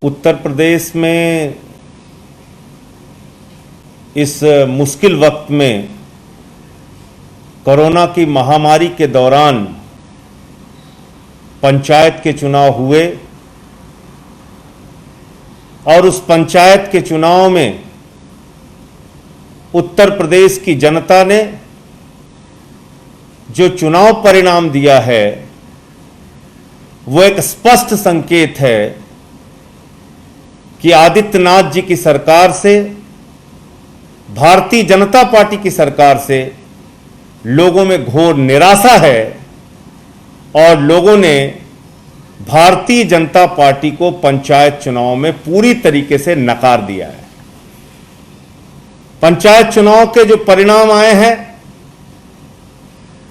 उत्तर प्रदेश में इस मुश्किल वक्त में कोरोना की महामारी के दौरान पंचायत के चुनाव हुए और उस पंचायत के चुनाव में उत्तर प्रदेश की जनता ने जो चुनाव परिणाम दिया है वो एक स्पष्ट संकेत है कि आदित्यनाथ जी की सरकार से, भारतीय जनता पार्टी की सरकार से लोगों में घोर निराशा है और लोगों ने भारतीय जनता पार्टी को पंचायत चुनाव में पूरी तरीके से नकार दिया है। पंचायत चुनाव के जो परिणाम आए हैं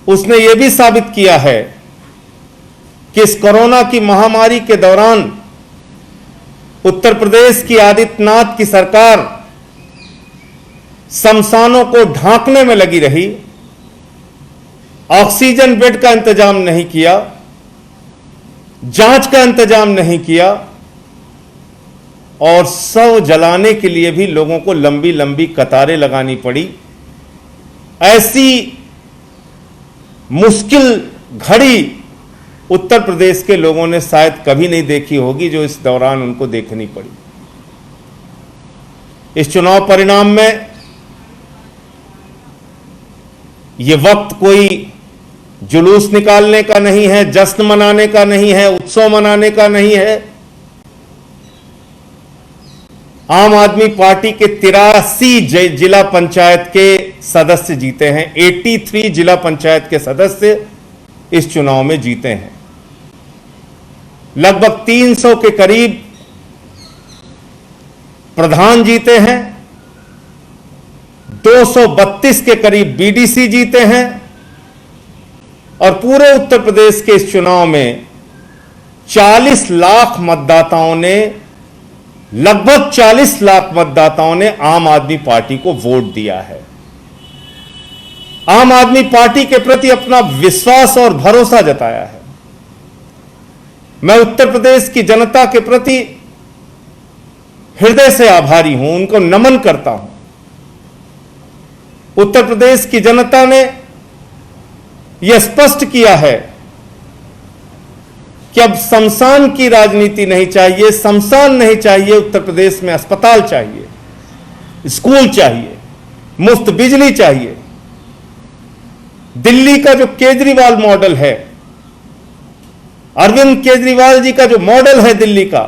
उसने यह भी साबित किया है कि इस कोरोना की महामारी के दौरान उत्तर प्रदेश की आदित्यनाथ की सरकार शमशानों को ढांकने में लगी रही, ऑक्सीजन बेड का इंतजाम नहीं किया, जांच का इंतजाम नहीं किया और शव जलाने के लिए भी लोगों को लंबी लंबी कतारें लगानी पड़ी। ऐसी मुश्किल घड़ी उत्तर प्रदेश के लोगों ने शायद कभी नहीं देखी होगी जो इस दौरान उनको देखनी पड़ी। इस चुनाव परिणाम में यह वक्त कोई जुलूस निकालने का नहीं है, जश्न मनाने का नहीं है, उत्सव मनाने का नहीं है। आम आदमी पार्टी के 83 जिला पंचायत के सदस्य जीते हैं, 83 जिला पंचायत के सदस्य इस चुनाव में जीते हैं। लगभग 300 के करीब प्रधान जीते हैं, 232 के करीब बीडीसी जीते हैं और पूरे उत्तर प्रदेश के इस चुनाव में 40 लाख मतदाताओं ने, लगभग 40 लाख मतदाताओं ने आम आदमी पार्टी को वोट दिया है। आम आदमी पार्टी के प्रति अपना विश्वास और भरोसा जताया है। मैं उत्तर प्रदेश की जनता के प्रति हृदय से आभारी हूं, उनको नमन करता हूं। उत्तर प्रदेश की जनता ने यह स्पष्ट किया है कि अब शमशान की राजनीति नहीं चाहिए, शमशान नहीं चाहिए, उत्तर प्रदेश में अस्पताल चाहिए, स्कूल चाहिए, मुफ्त बिजली चाहिए। दिल्ली का जो केजरीवाल मॉडल है, अरविंद केजरीवाल जी का जो मॉडल है दिल्ली का,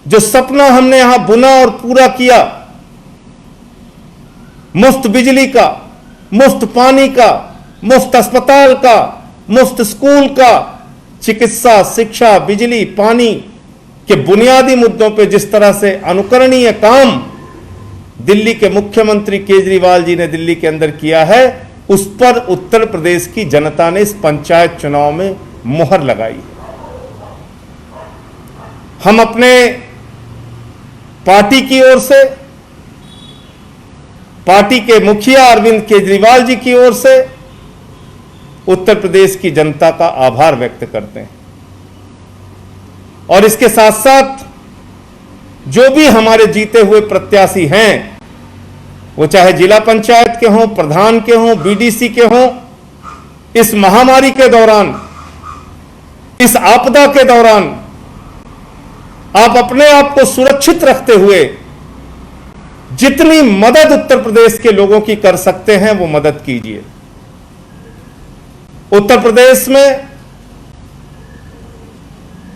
जो सपना हमने यहां बुना और पूरा किया, मुफ्त बिजली का, मुफ्त पानी का, मुफ्त अस्पताल का, मुफ्त स्कूल का, चिकित्सा, शिक्षा, बिजली, पानी के बुनियादी मुद्दों पे जिस तरह से अनुकरणीय काम दिल्ली के मुख्यमंत्री केजरीवाल जी ने दिल्ली के अंदर किया है, उस पर उत्तर प्रदेश की जनता ने इस पंचायत चुनाव में मुहर लगाई। हम अपने पार्टी की ओर से, पार्टी के मुखिया अरविंद केजरीवाल जी की ओर से उत्तर प्रदेश की जनता का आभार व्यक्त करते हैं और इसके साथ साथ जो भी हमारे जीते हुए प्रत्याशी हैं, वो चाहे जिला पंचायत के हों, प्रधान के हों, बीडीसी के हों, इस महामारी के दौरान, इस आपदा के दौरान आप अपने आप को सुरक्षित रखते हुए जितनी मदद उत्तर प्रदेश के लोगों की कर सकते हैं वो मदद कीजिए। उत्तर प्रदेश में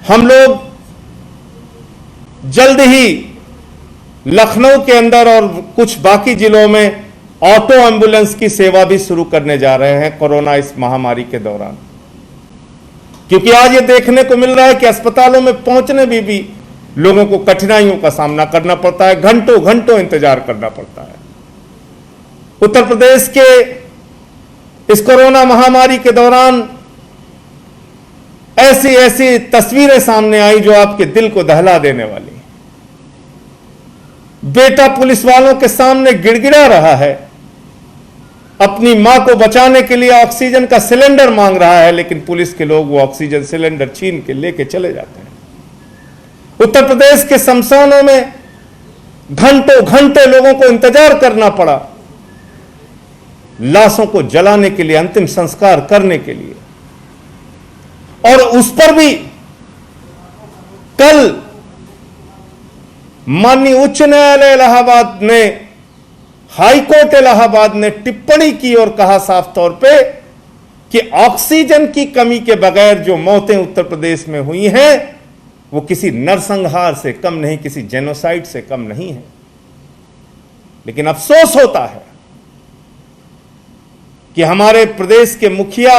हम लोग जल्द ही लखनऊ के अंदर और कुछ बाकी जिलों में ऑटो एम्बुलेंस की सेवा भी शुरू करने जा रहे हैं कोरोना इस महामारी के दौरान, क्योंकि आज ये देखने को मिल रहा है कि अस्पतालों में पहुंचने में भी लोगों को कठिनाइयों का सामना करना पड़ता है, घंटों घंटों इंतजार करना पड़ता है। उत्तर प्रदेश के इस कोरोना महामारी के दौरान ऐसी ऐसी तस्वीरें सामने आई जो आपके दिल को दहला देने वाली। बेटा पुलिस वालों के सामने गिड़गिड़ा रहा है, अपनी मां को बचाने के लिए ऑक्सीजन का सिलेंडर मांग रहा है, लेकिन पुलिस के लोग वो ऑक्सीजन सिलेंडर छीन के लेके चले जाते हैं। उत्तर प्रदेश के शमशानों में घंटों घंटे लोगों को इंतजार करना पड़ा लाशों को जलाने के लिए, अंतिम संस्कार करने के लिए। और उस पर भी कल माननीय उच्च न्यायालय इलाहाबाद ने, हाई कोर्ट इलाहाबाद ने टिप्पणी की और कहा साफ तौर पे कि ऑक्सीजन की कमी के बगैर जो मौतें उत्तर प्रदेश में हुई हैं वो किसी नरसंहार से कम नहीं, किसी जेनोसाइड से कम नहीं है। लेकिन अफसोस होता है कि हमारे प्रदेश के मुखिया,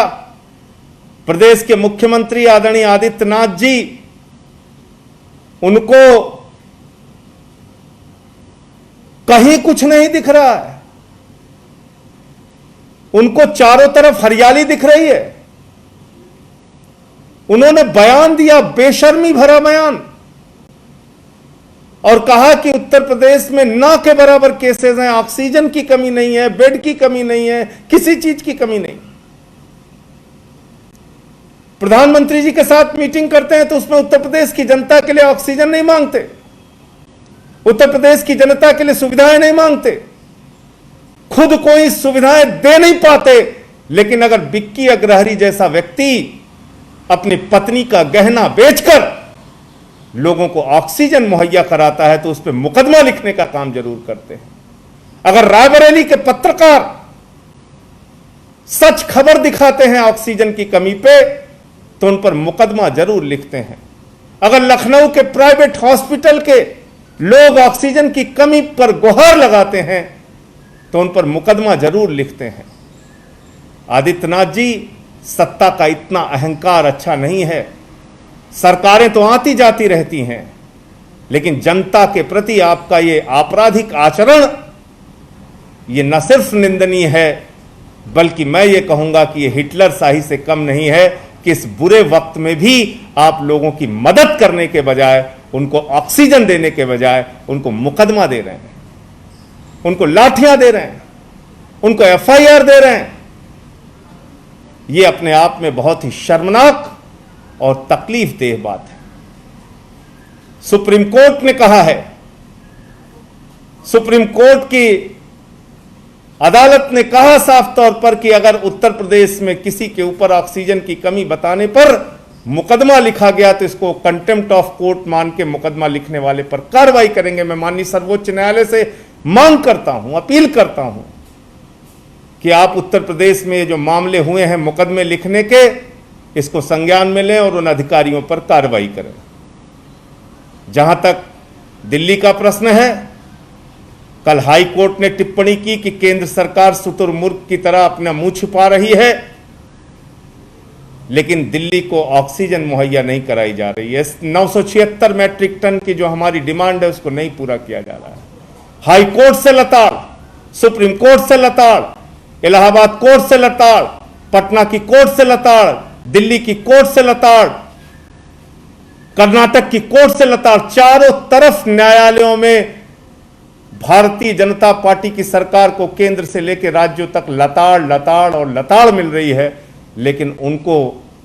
प्रदेश के मुख्यमंत्री आदरणीय आदित्यनाथ जी, उनको कहीं कुछ नहीं दिख रहा है। उनको चारों तरफ हरियाली दिख रही है। उन्होंने बयान दिया, बेशर्मी भरा बयान, और कहा कि उत्तर प्रदेश में ना के बराबर केसेस हैं, ऑक्सीजन की कमी नहीं है, बेड की कमी नहीं है, किसी चीज की कमी नहीं। प्रधानमंत्री जी के साथ मीटिंग करते हैं तो उसमें उत्तर प्रदेश की जनता के लिए ऑक्सीजन नहीं मांगते, उत्तर प्रदेश की जनता के लिए सुविधाएं नहीं मांगते, खुद कोई सुविधाएं दे नहीं पाते। लेकिन अगर बिक्की अग्रहरी जैसा व्यक्ति अपनी पत्नी का गहना बेचकर लोगों को ऑक्सीजन मुहैया कराता है तो उस पर मुकदमा लिखने का काम जरूर करते हैं। अगर रायबरेली के पत्रकार सच खबर दिखाते हैं ऑक्सीजन की कमी पे तो उन पर मुकदमा जरूर लिखते हैं। अगर लखनऊ के प्राइवेट हॉस्पिटल के लोग ऑक्सीजन की कमी पर गुहार लगाते हैं तो उन पर मुकदमा जरूर लिखते हैं। आदित्यनाथ जी, सत्ता का इतना अहंकार अच्छा नहीं है। सरकारें तो आती जाती रहती हैं, लेकिन जनता के प्रति आपका ये आपराधिक आचरण, ये न सिर्फ निंदनीय है, बल्कि मैं ये कहूंगा कि ये हिटलर शाही से कम नहीं है कि इस बुरे वक्त में भी आप लोगों की मदद करने के बजाय, उनको ऑक्सीजन देने के बजाय उनको मुकदमा दे रहे हैं, उनको लाठियां दे रहे हैं, उनको एफआईआर दे रहे हैं। ये अपने आप में बहुत ही शर्मनाक और तकलीफदेह बात है। सुप्रीम कोर्ट ने कहा है, सुप्रीम कोर्ट की अदालत ने कहा साफ तौर पर कि अगर उत्तर प्रदेश में किसी के ऊपर ऑक्सीजन की कमी बताने पर मुकदमा लिखा गया तो इसको कंटेम्प्ट ऑफ कोर्ट मान के मुकदमा लिखने वाले पर कार्रवाई करेंगे। मैं माननीय सर्वोच्च न्यायालय से मांग करता हूं, अपील करता हूं कि आप उत्तर प्रदेश में जो मामले हुए हैं मुकदमे लिखने के, इसको संज्ञान में लें और उन अधिकारियों पर कार्रवाई करें। जहां तक दिल्ली का प्रश्न है, कल हाई कोर्ट ने टिप्पणी की कि केंद्र सरकार शुतुरमुर्ग की तरह अपना मुंह छुपा रही है, लेकिन दिल्ली को ऑक्सीजन मुहैया नहीं कराई जा रही है। 976 मैट्रिक टन की जो हमारी डिमांड है उसको नहीं पूरा किया जा रहा है। हाई कोर्ट से लताड़, सुप्रीम कोर्ट से लताड़, इलाहाबाद कोर्ट से लताड़, पटना की कोर्ट से लताड़, दिल्ली की कोर्ट से लताड़, कर्नाटक की कोर्ट से लताड़, चारों तरफ न्यायालयों में भारतीय जनता पार्टी की सरकार को केंद्र से लेकर राज्यों तक लताड़ लताड़ और लताड़ मिल रही है, लेकिन उनको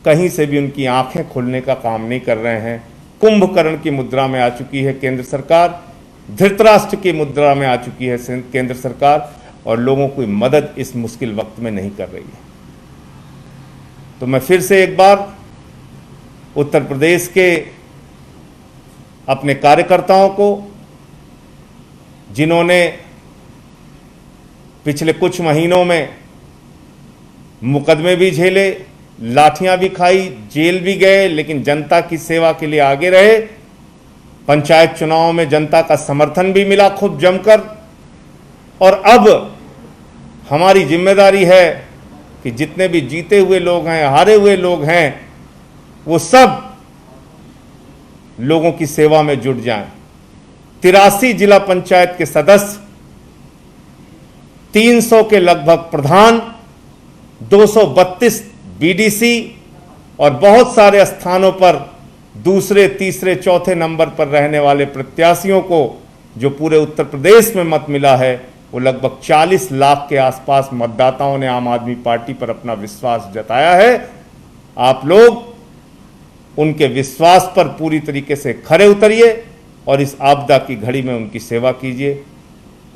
कहीं से भी उनकी आंखें खोलने का काम नहीं कर रहे हैं। कुंभकर्ण की मुद्रा में आ चुकी है केंद्र सरकार, धृतराष्ट्र की मुद्रा में आ चुकी है केंद्र सरकार, और लोगों की मदद इस मुश्किल वक्त में नहीं कर रही है। तो मैं फिर से एक बार उत्तर प्रदेश के अपने कार्यकर्ताओं को, जिन्होंने पिछले कुछ महीनों में मुकदमे भी झेले, लाठियां भी खाई, जेल भी गए, लेकिन जनता की सेवा के लिए आगे रहे, पंचायत चुनाव में जनता का समर्थन भी मिला खूब जमकर, और अब हमारी जिम्मेदारी है कि जितने भी जीते हुए लोग हैं, हारे हुए लोग हैं, वो सब लोगों की सेवा में जुट जाएं। 83 जिला पंचायत के सदस्य, 300 के लगभग प्रधान, 232 बीडीसी और बहुत सारे स्थानों पर दूसरे, तीसरे, चौथे नंबर पर रहने वाले प्रत्याशियों को जो पूरे उत्तर प्रदेश में मत मिला है, वो लगभग 40 लाख के आसपास मतदाताओं ने आम आदमी पार्टी पर अपना विश्वास जताया है। आप लोग उनके विश्वास पर पूरी तरीके से खरे उतरिए और इस आपदा की घड़ी में उनकी सेवा कीजिए,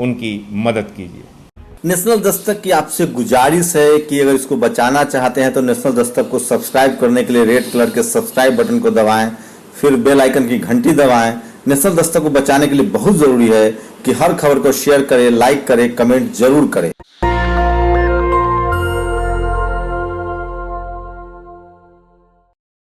उनकी मदद कीजिए। नेशनल दस्तक की आपसे गुजारिश है कि अगर इसको बचाना चाहते हैं तो नेशनल दस्तक को सब्सक्राइब करने के लिए रेड कलर के सब्सक्राइब बटन को दबाएं, फिर बेल आइकन की घंटी दबाएं। नेशनल दस्तक को बचाने के लिए बहुत जरूरी है कि हर खबर को शेयर करें, लाइक करें, कमेंट जरूर करें।